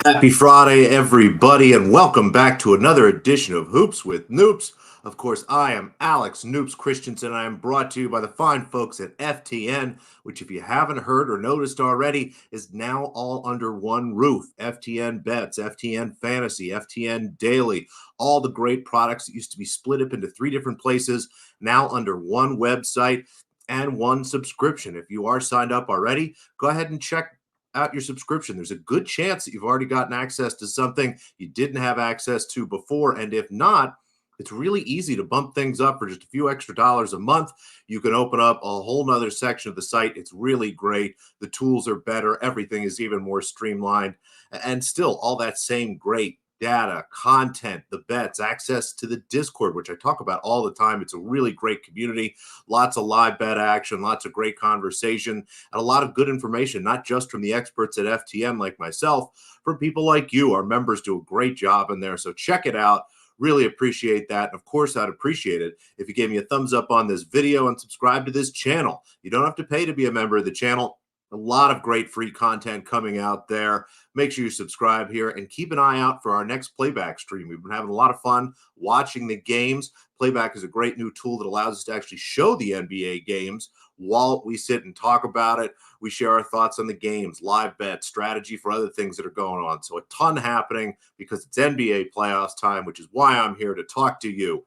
Happy Friday, everybody, and welcome back to another edition of Hoops with Noops. Of course, I am Alex Noops Christensen, and I am brought to you by the fine folks at FTN, which, if you haven't heard or noticed already, is now all under one roof. FTN Bets, FTN Fantasy, FTN Daily, all the great products that used to be split up into three different places, now under one website and one subscription. If you are signed up already, go ahead and check out your subscription. There's a good chance that you've already gotten access to something you didn't have access to before. And if not, it's really easy to bump things up for just a few extra dollars a month. You can open up a whole nother section of the site. It's really great. The tools are better. Everything is even more streamlined. And still, all that same great data, content, the bets, access to the Discord, which I talk about all the time. It's a really great community. Lots of live bet action, lots of great conversation, and a lot of good information, not just from the experts at FTN like myself, from people like you. Our members do a great job in there. So check it out. Really appreciate that. And of course, I'd appreciate it if you gave me a thumbs up on this video and subscribe to this channel. You don't have to pay to be a member of the channel. A lot of great free content coming out there. Make sure you subscribe here and keep an eye out for our next playback stream. We've been having a lot of fun watching the games. Playback is a great new tool that allows us to actually show the NBA games while we sit and talk about it. We share our thoughts on the games, live bets, strategy for other things that are going on. So a ton happening because it's NBA playoffs time, which is why I'm here to talk to you.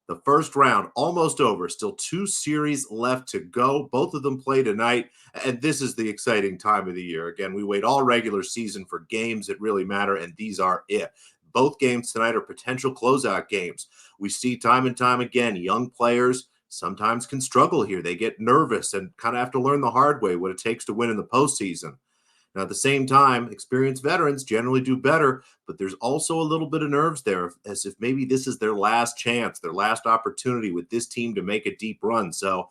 The first round almost over, still two series left to go. Both of them play tonight, and this is the exciting time of the year. Again, we wait all regular season for games that really matter, and these are it. Both games tonight are potential closeout games. We see time and time again, young players sometimes can struggle here. They get nervous and kind of have to learn the hard way what it takes to win in the postseason. Now, at the same time, experienced veterans generally do better, but there's also a little bit of nerves there, as if maybe this is their last chance, their last opportunity with this team to make a deep run. So,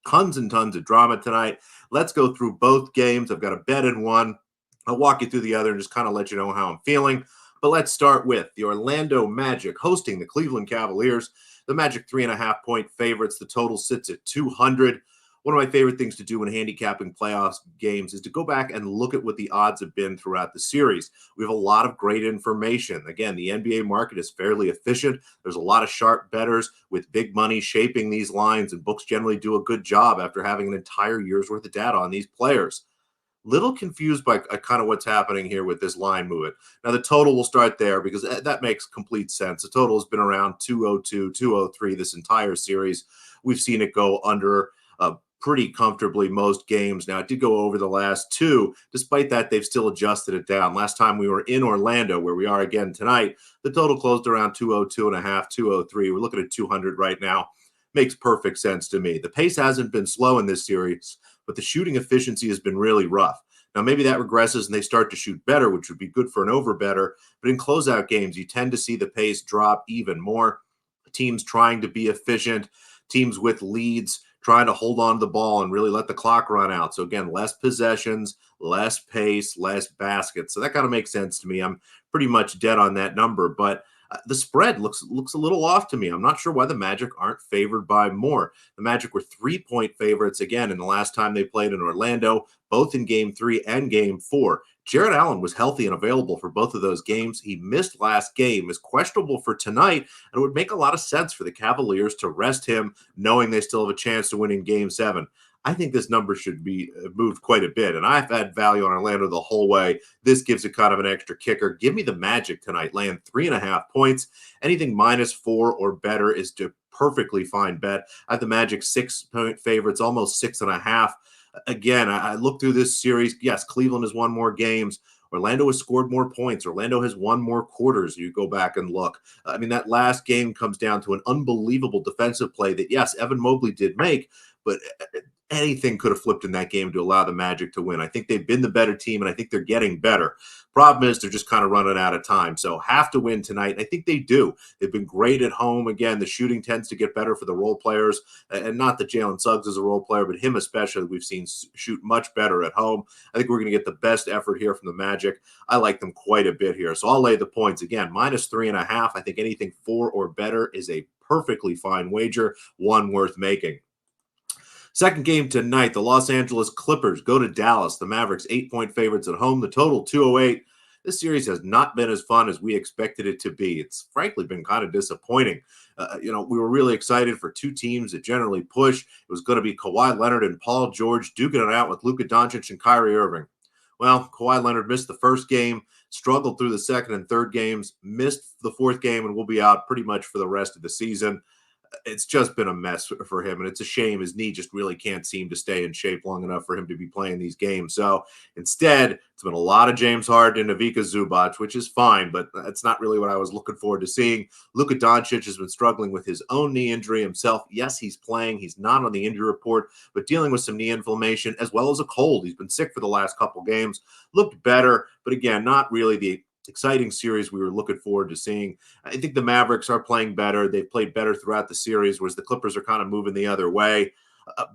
tons and tons of drama tonight. Let's go through both games. I've got a bet in one. I'll walk you through the other and just kind of let you know how I'm feeling. But let's start with the Orlando Magic hosting the Cleveland Cavaliers. The Magic 3.5-point favorites. The total sits at 200. One of my favorite things to do when handicapping playoffs games is to go back and look at what the odds have been throughout the series. We have a lot of great information. Again, the NBA market is fairly efficient. There's a lot of sharp bettors with big money shaping these lines, and books generally do a good job after having an entire year's worth of data on these players. Little confused by kind of what's happening here with this line movement. Now, the total will start there because that makes complete sense. The total has been around 202, 203 this entire series. We've seen it go under pretty comfortably most games. Now, it did go over the last two. Despite that, they've still adjusted it down. Last time we were in Orlando, where we are again tonight, the total closed around 202.5, 203. We're looking at 200 right now. Makes perfect sense to me. The pace hasn't been slow in this series, but the shooting efficiency has been really rough. Now, maybe that regresses and they start to shoot better, which would be good for an over better. But in closeout games, you tend to see the pace drop even more. Teams trying to be efficient, teams with leads trying to hold on to the ball and really let the clock run out. So again, less possessions, less pace, less baskets. So that kind of makes sense to me. I'm pretty much dead on that number, but the spread looks a little off to me. I'm not sure why the Magic aren't favored by more. The Magic were 3-point favorites again in the last time they played in Orlando, both in Game 3 and Game 4. Jared Allen was healthy and available for both of those games. He missed last game, is questionable for tonight, and it would make a lot of sense for the Cavaliers to rest him, knowing they still have a chance to win in Game 7. I think this number should be moved quite a bit, and I've had value on Orlando the whole way. This gives it kind of an extra kicker. Give me the Magic tonight, laying 3.5 points. Anything -4 or better is a perfectly fine bet. I have the Magic 6-point favorites, almost 6.5. Again, I look through this series. Yes, Cleveland has won more games. Orlando has scored more points. Orlando has won more quarters. You go back and look. I mean, that last game comes down to an unbelievable defensive play that, yes, Evan Mobley did make, but anything could have flipped in that game to allow the Magic to win. I think they've been the better team, and I think they're getting better. Problem is they're just kind of running out of time. So have to win tonight. I think they do. They've been great at home. Again, the shooting tends to get better for the role players, and not that Jalen Suggs is a role player, but him especially we've seen shoot much better at home. I think we're going to get the best effort here from the Magic. I like them quite a bit here. So I'll lay the points. Again, -3.5. I think anything 4 or better is a perfectly fine wager, one worth making. Second game tonight, the Los Angeles Clippers go to Dallas. The Mavericks 8-point favorites at home. The total 208. this series has not been as fun as we expected it to be. It's frankly been kind of disappointing. We were really excited for two teams that generally push. It was going to be Kawhi Leonard and Paul George duking it out with Luka Doncic and Kyrie Irving. Well, Kawhi Leonard missed the first game, struggled through the second and third games, missed the fourth game, and will be out pretty much for the rest of the season. It's just been a mess for him, and it's a shame. His knee just really can't seem to stay in shape long enough for him to be playing these games. So instead, it's been a lot of James Harden and Ivica Zubac, which is fine, but that's not really what I was looking forward to seeing. Luka Doncic has been struggling with his own knee injury himself. Yes, he's playing. He's not on the injury report, but dealing with some knee inflammation as well as a cold. He's been sick for the last couple games. Looked better, but again, not really the exciting series we were looking forward to seeing. I think the Mavericks are playing better. They've played better throughout the series, whereas the Clippers are kind of moving the other way.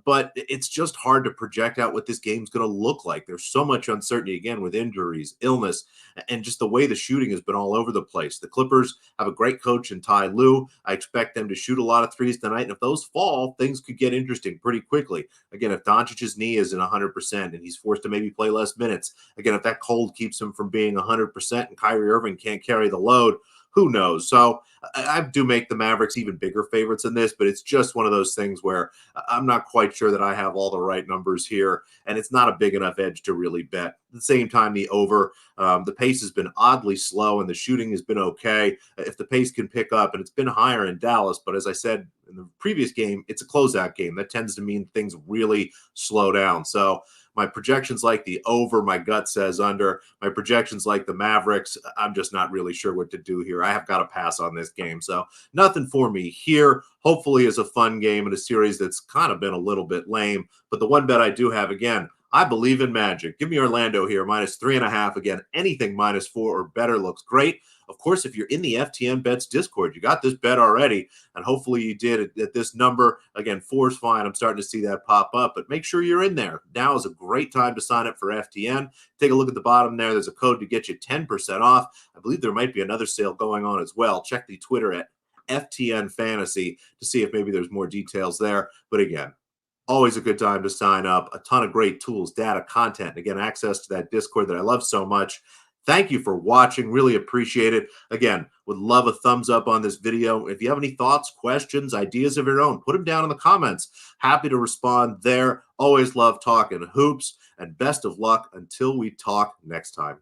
But it's just hard to project out what this game's going to look like. There's so much uncertainty, again, with injuries, illness, and just the way the shooting has been all over the place. The Clippers have a great coach in Ty Lue. I expect them to shoot a lot of threes tonight. And if those fall, things could get interesting pretty quickly. Again, if Doncic's knee isn't 100% and he's forced to maybe play less minutes, again, if that cold keeps him from being 100% and Kyrie Irving can't carry the load, who knows? So I do make the Mavericks even bigger favorites in this, but it's just one of those things where I'm not quite sure that I have all the right numbers here, and it's not a big enough edge to really bet. At the same time, the over, the pace has been oddly slow, and the shooting has been okay. If the pace can pick up, and it's been higher in Dallas, but as I said in the previous game, it's a closeout game. That tends to mean things really slow down. So my projections like the over, my gut says under. My projections like the Mavericks, I'm just not really sure what to do here. I have got to pass on this game. So nothing for me here. Hopefully is a fun game in a series that's kind of been a little bit lame. But the one bet I do have, again, I believe in Magic. Give me Orlando here, -3.5. Again, anything -4 or better looks great. Of course, if you're in the FTN Bets Discord, you got this bet already, and hopefully you did at this number. Again, 4 is fine. I'm starting to see that pop up, but make sure you're in there. Now is a great time to sign up for FTN. Take a look at the bottom there. There's a code to get you 10% off. I believe there might be another sale going on as well. Check the Twitter at FTN Fantasy to see if maybe there's more details there. But again, always a good time to sign up. A ton of great tools, data, content, and again, access to that Discord that I love so much. Thank you for watching. Really appreciate it. Again, would love a thumbs up on this video. If you have any thoughts, questions, ideas of your own, put them down in the comments. Happy to respond there. Always love talking hoops, and best of luck until we talk next time.